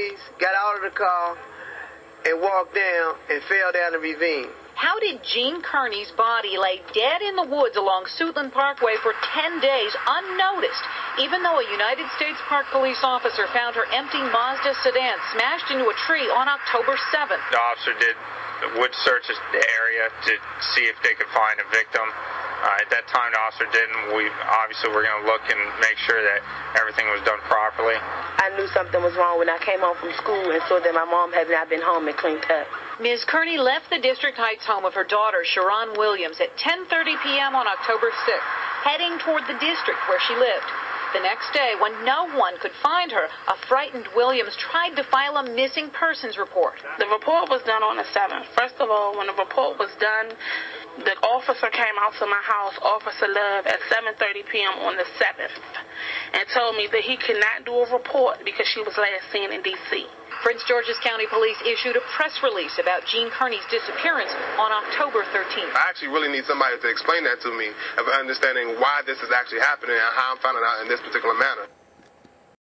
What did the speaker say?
police, got out of the car, and walked down and fell down the ravine. How did Gene Kearney's body lay dead in the woods along Suitland Parkway for 10 days unnoticed, even though a United States Park Police officer found her empty Mazda sedan smashed into a tree on October 7th? The officer would search the area to see if they could find a victim. At that time, the officer didn't. We obviously were going to look and make sure that everything was done properly. I knew something was wrong when I came home from school and saw that my mom had not been home and cleaned up. Ms. Kearney left the District Heights home of her daughter, Sharon Williams, at 10:30 p.m. on October 6th, heading toward the district where she lived. The next day, when no one could find her, a frightened Williams tried to file a missing persons report. The report was done on the 7th. First of all, when the report was done, the officer came out to my house, Officer Love, at 7:30 p.m. on the 7th, and told me that he could not do a report because she was last seen in D.C. Prince George's County Police issued a press release about Gene Kearney's disappearance on October 13th. I actually really need somebody to explain that to me, of understanding why this is actually happening and how I'm finding out in this particular manner.